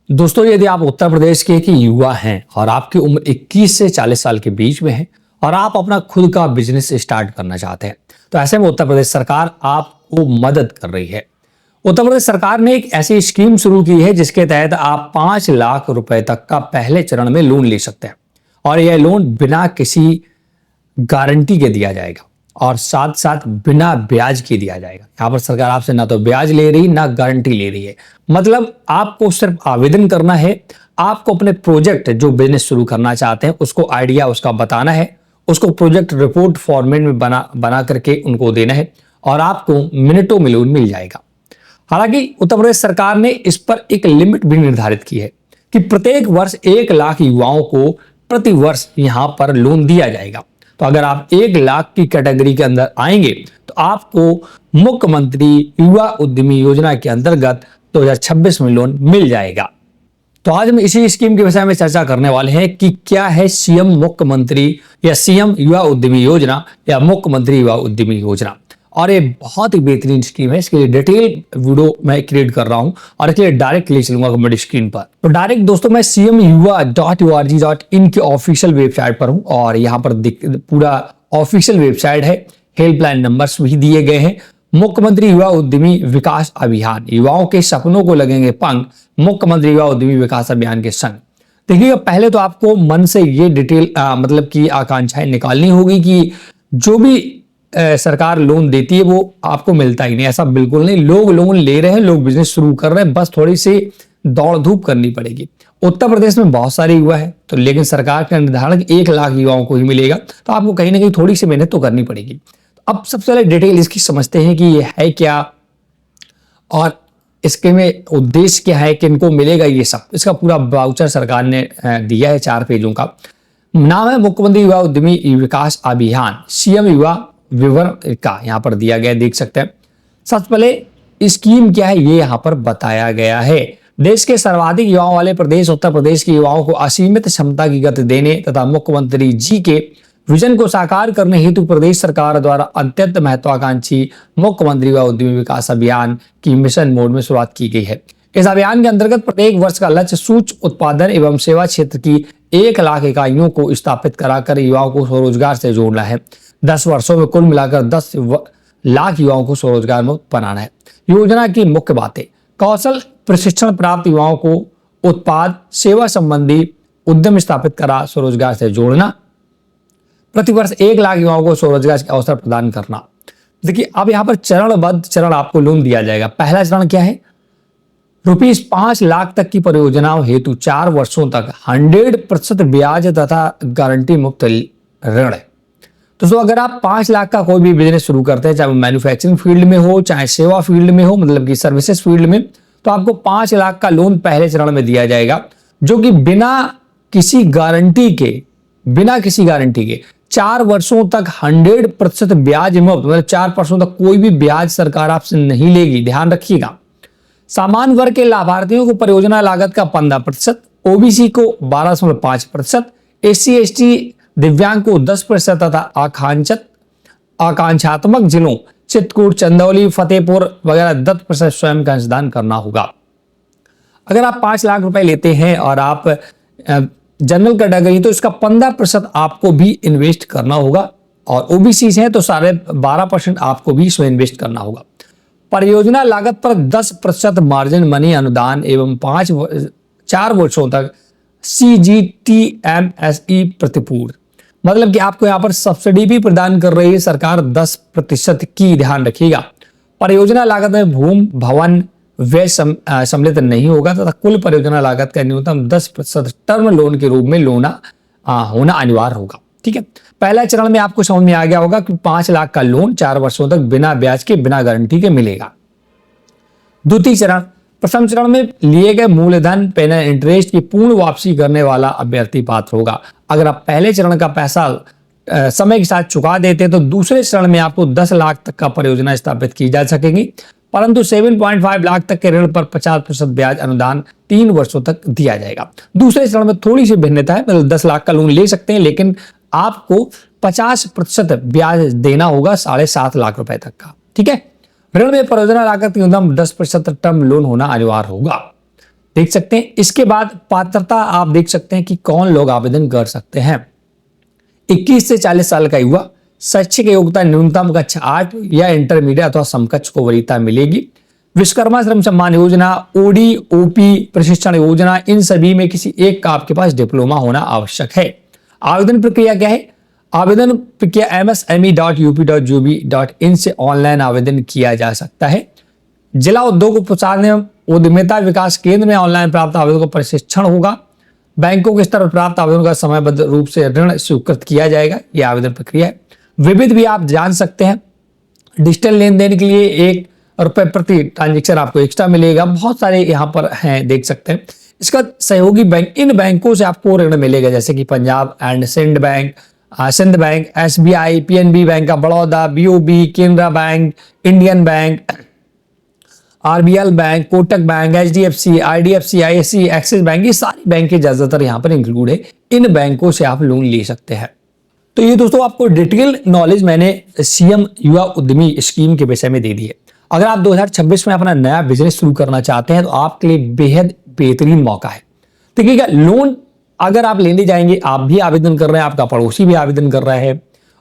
दोस्तों, यदि आप उत्तर प्रदेश के एक युवा हैं और आपकी उम्र 21 से 40 साल के बीच में है और आप अपना खुद का बिजनेस स्टार्ट करना चाहते हैं, तो ऐसे में उत्तर प्रदेश सरकार आपको मदद कर रही है। उत्तर प्रदेश सरकार ने एक ऐसी स्कीम शुरू की है जिसके तहत आप 5 लाख रुपए तक का पहले चरण में लोन ले सकते हैं और यह लोन बिना किसी गारंटी के दिया जाएगा और साथ साथ बिना ब्याज के दिया जाएगा। यहाँ पर सरकार आपसे ना तो ब्याज ले रही ना गारंटी ले रही है। मतलब आपको सिर्फ आवेदन करना है, आपको अपने प्रोजेक्ट जो बिजनेस शुरू करना चाहते हैं उसको आइडिया उसका बताना है, उसको प्रोजेक्ट रिपोर्ट फॉर्मेट में बना करके उनको देना है और आपको मिनटों में लोन मिल जाएगा। हालांकि उत्तर प्रदेश सरकार ने इस पर एक लिमिट भी निर्धारित की है कि प्रत्येक वर्ष 1 लाख युवाओं को प्रति वर्ष यहाँ पर लोन दिया जाएगा। तो अगर आप 1 लाख की कैटेगरी के अंदर आएंगे तो आपको मुख्यमंत्री युवा उद्यमी योजना के अंतर्गत 2026 में लोन मिल जाएगा। तो आज हम इसी स्कीम के विषय में चर्चा करने वाले हैं कि क्या है सीएम मुख्यमंत्री या सीएम युवा उद्यमी योजना या मुख्यमंत्री युवा उद्यमी योजना। और ये बहुत ही बेहतरीन स्कीम है। इसके लिए डिटेल वीडियो मैं क्रिएट कर रहा हूं और इसके लिए डायरेक्ट ले चलूंगा मेरी स्क्रीन पर। तो डायरेक्ट दोस्तों मैं cmyuva.org.in की ऑफिशियल वेबसाइट पर हूं और यहाँ पर पूरा ऑफिशियल वेबसाइट है। हेल्पलाइन नंबर्स भी दिए गए हैं। मुख्यमंत्री युवा उद्यमी विकास अभियान, युवाओं के सपनों को लगेंगे पंख, मुख्यमंत्री युवा उद्यमी विकास अभियान के संग। देखिए, पहले तो आपको मन से ये डिटेल मतलब की आकांक्षाएं निकालनी होगी कि जो भी सरकार लोन देती है वो आपको मिलता ही नहीं। ऐसा बिल्कुल नहीं, लोग लोन ले रहे हैं, लोग बिजनेस शुरू कर रहे हैं, बस थोड़ी सी दौड़ धूप करनी पड़ेगी। उत्तर प्रदेश में बहुत सारे युवा है तो लेकिन सरकार का निर्धारण 1 लाख युवाओं को ही मिलेगा, तो आपको कहीं ना कहीं थोड़ी सी मेहनत तो करनी पड़ेगी। अब सबसे पहले डिटेल इसकी समझते हैं कि ये है क्या और इसके में उद्देश्य क्या है, किनको मिलेगा ये सब। इसका पूरा वाउचर सरकार ने दिया है 4 पेजों का। नाम है मुख्यमंत्री युवा उद्यमी विकास अभियान, सीएम युवा विवरण का यहाँ पर दिया गया, देख सकते हैं। सबसे पहले स्कीम क्या है ये यहाँ पर बताया गया है। देश के सर्वाधिक युवाओं वाले प्रदेश उत्तर प्रदेश के युवाओं को असीमित क्षमता की गति देने तथा मुख्यमंत्री जी के विजन को साकार करने हेतु प्रदेश सरकार द्वारा अत्यंत महत्वाकांक्षी मुख्यमंत्री युवा उद्यमी विकास अभियान की मिशन मोड में शुरुआत की गई है। इस अभियान के अंतर्गत प्रत्येक वर्ष का लक्ष्य सूक्ष्म उत्पादन एवं सेवा क्षेत्र की 1 लाख इकाइयों को स्थापित कराकर युवाओं को स्वरोजगार से जोड़ना है। 10 वर्षों में कुल मिलाकर 10 लाख युवाओं को स्वरोजगार मुक्त बनाना है। योजना की मुख्य बातें: कौशल प्रशिक्षण प्राप्त युवाओं को उत्पाद सेवा संबंधी उद्यम स्थापित करा स्वरोजगार से जोड़ना, प्रतिवर्ष 1 लाख युवाओं को स्वरोजगार के अवसर प्रदान करना। देखिए, अब यहाँ पर चरण आपको लोन दिया जाएगा। पहला चरण क्या है? ₹5 लाख तक की परियोजनाओं हेतु 4 वर्षों तक 100% ब्याज तथा गारंटी मुक्त ऋण है। दोस्तों, अगर आप 5 लाख का कोई भी बिजनेस शुरू करते हैं, चाहे मैन्युफैक्चरिंग फील्ड में हो चाहे सेवा फील्ड में हो, मतलब कि सर्विसेज फील्ड में, तो आपको 5 लाख का लोन पहले चरण में दिया जाएगा, जो कि बिना किसी गारंटी के 4 वर्षों तक 100% ब्याज मुक्त, मतलब 4 वर्षों तक कोई भी ब्याज सरकार आपसे नहीं लेगी, ध्यान रखिएगा। सामान्य वर्ग के लाभार्थियों को परियोजना लागत का 15%, ओबीसी को 12.5%, SC/ST दिव्यांग को 10% तथा आकांक्षात्मक जिलों चित्रकूट, चंदौली, फतेहपुर वगैरह 10% स्वयं का अंशदान करना होगा। अगर आप 5 लाख रुपए लेते हैं और आप जनरल कैटेगरी तो इसका 15% आपको भी इन्वेस्ट करना होगा और ओबीसी हैं तो 12.5% आपको भी इसमें इन्वेस्ट करना होगा। परियोजना लागत पर 10% मार्जिन मनी अनुदान एवं 4 वर्षों तक CGTMSE प्रतिपूर्ति, मतलब कि आपको यहाँ पर सब्सिडी भी प्रदान कर रही है सरकार 10% की, ध्यान रखिएगा। परियोजना लागत में भूमि भवन व्यय सम्मिलित नहीं होगा तथा कुल परियोजना लागत का न्यूनतम 10% टर्म लोन के रूप में होना अनिवार्य होगा। ठीक है, पहला चरण में आपको समझ में आ गया होगा कि 5 लाख का लोन 4 वर्षों तक बिना ब्याज के बिना गारंटी के मिलेगा। द्वितीय चरण: प्रथम चरण में लिए गए मूलधन पेनल इंटरेस्ट की पूर्ण वापसी करने वाला अभ्यर्थी पात्र होगा। अगर आप पहले चरण का पैसा समय के साथ चुका देते हैं तो दूसरे चरण में आपको 10 लाख तक का परियोजना स्थापित की जा सकेगी, परंतु 7.5 लाख तक के ऋण पर 50% ब्याज अनुदान 3 वर्षों तक दिया जाएगा। दूसरे चरण में थोड़ी सी भिन्नता है, मतलब 10 लाख का लोन ले सकते हैं लेकिन आपको 50% ब्याज देना होगा 7.5 लाख रुपए तक का। ठीक है, ऋण में परियोजना लागत न्यूनतम 10% टर्म लोन होना अनिवार्य होगा। देख सकते हैं। इसके बाद पात्रता आप देख सकते हैं कि कौन लोग आवेदन कर सकते हैं। 21 से 40 साल का युवा, शैक्षिक योग्यता न्यूनतम कक्षा 8 या इंटरमीडिएट अथवा समकक्ष को वरीयता मिलेगी। विश्वकर्मा श्रम सम्मान योजना, ओडी ओपी प्रशिक्षण योजना, इन सभी में किसी एक का आपके पास डिप्लोमा होना आवश्यक है। आवेदन प्रक्रिया क्या है? आवेदन प्रक्रिया msme.up.gov.in से ऑनलाइन आवेदन किया जा सकता है। जिला उद्योग प्रसार एवं उद्यमिता विकास केंद्र में ऑनलाइन प्राप्त आवेदन को प्रशिक्षण होगा। बैंकों के स्तर पर प्राप्त आवेदन का समयबद्ध रूप से ऋण स्वीकृत किया जाएगा। यह आवेदन प्रक्रिया है। विविध भी आप जान सकते हैं। डिजिटल लेन देन के लिए ₹1 प्रति ट्रांजेक्शन आपको एक्स्ट्रा मिलेगा। बहुत सारे यहाँ पर हैं, देख सकते हैं। इसका सहयोगी बैंक, इन बैंकों से आपको ऋण मिलेगा, जैसे कि Punjab and Sind bank, SBI, PNB bank of Baroda, BOB, Canara bank, Indian bank, RBL bank, Kotak bank, HDFC, IDFC, ISC, Axis bank, ये सारी बैंक ज्यादातर यहाँ पर इंक्लूड है। इन बैंकों से आप लोन ले सकते हैं। तो ये दोस्तों आपको डिटेल नॉलेज मैंने CM युवा उद्यमी स्कीम के विषय में दे दी है। अगर आप 2026 में अपना नया बिजनेस शुरू करना चाहते हैं तो आपके लिए बेहद बेहतरीन मौका है। देखिएगा, लोन अगर आप लेने जाएंगे, आप भी आवेदन कर रहे हैं, आपका पड़ोसी भी आवेदन कर रहा है,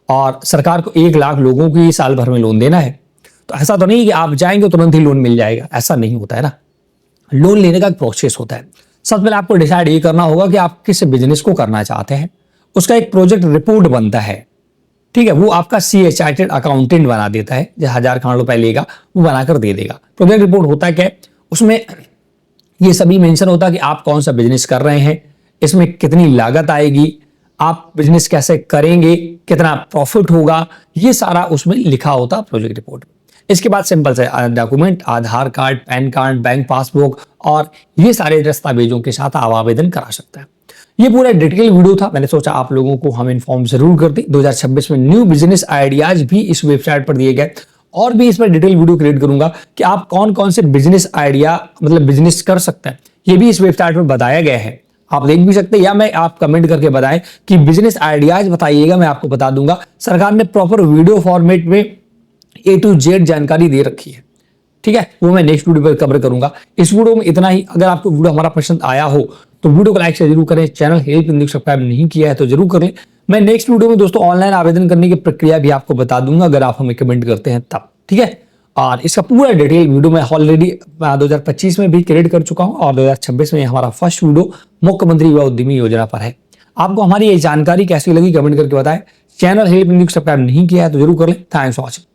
और सरकार को 1 लाख लोगों को साल भर में लोन देना है, तो ऐसा तो नहीं कि आप जाएंगे तुरंत ही लोन मिल जाएगा, ऐसा नहीं होता है ना। लोन लेने का एक प्रोसेस होता है। सबसे पहले आपको डिसाइड ये करना होगा कि आप किस बिजनेस को करना चाहते हैं। उसका एक प्रोजेक्ट रिपोर्ट बनता है, ठीक है। वो आपका CA चार्टेड अकाउंटेंट बना देता है, जो 1000 करोड़ रुपए लेगा वो बनाकर दे देगा। प्रोजेक्ट रिपोर्ट होता है क्या? उसमें ये सभी मेंशन होता है कि आप कौन सा बिजनेस कर रहे हैं, इसमें कितनी लागत आएगी, आप बिजनेस कैसे करेंगे, कितना प्रॉफिट होगा, ये सारा उसमें लिखा होता प्रोजेक्ट रिपोर्ट। इसके बाद सिंपल से document, Aadhaar card, PAN card, bank passbook और ये सारे दस्तावेजों के साथ आप आवेदन करा सकते हैं। ये पूरा डिटेल वीडियो था, मैंने सोचा आप लोगों को हम इन्फॉर्म जरूर कर दें। 2026 में न्यू बिजनेस आइडियाज भी इस वेबसाइट पर दिए गए, और भी इस पर डिटेल वीडियो क्रिएट करूंगा कि आप कौन कौन से बिजनेस आइडिया मतलब बिजनेस कर सकते हैं। ये भी इस वेबसाइट पर बताया गया है, आप देख भी सकते हैं, या मैं आप कमेंट करके बताएं कि बिजनेस आइडियाज बताइएगा, मैं आपको बता दूंगा। सरकार ने प्रॉपर वीडियो फॉर्मेट में A to Z जानकारी दे रखी है, ठीक है। वो मैं नेक्स्ट वीडियो पर कवर करूंगा। इस वीडियो में इतना ही। अगर आपको वीडियो हमारा पसंद आया हो तो वीडियो को लाइक से जरूर करें। चैनल हेल्प इंडिया सब्सक्राइब नहीं किया है तो जरूर कर लें। मैं नेक्स्ट वीडियो में दोस्तों ऑनलाइन आवेदन करने की प्रक्रिया भी आपको बता दूंगा, अगर आप हमें कमेंट करते हैं तब, ठीक है। और इसका पूरा डिटेल वीडियो मैं ऑलरेडी 2025 में भी क्रिएट कर चुका हूं, और 2026 में हमारा फर्स्ट वीडियो मुख्यमंत्री युवा उद्यमी योजना पर है। आपको हमारी ये जानकारी कैसी लगी कमेंट करके बताएं। चैनल हेल्प इंडिया सब्सक्राइब नहीं किया है तो जरूर कर लें। Thanks for watching.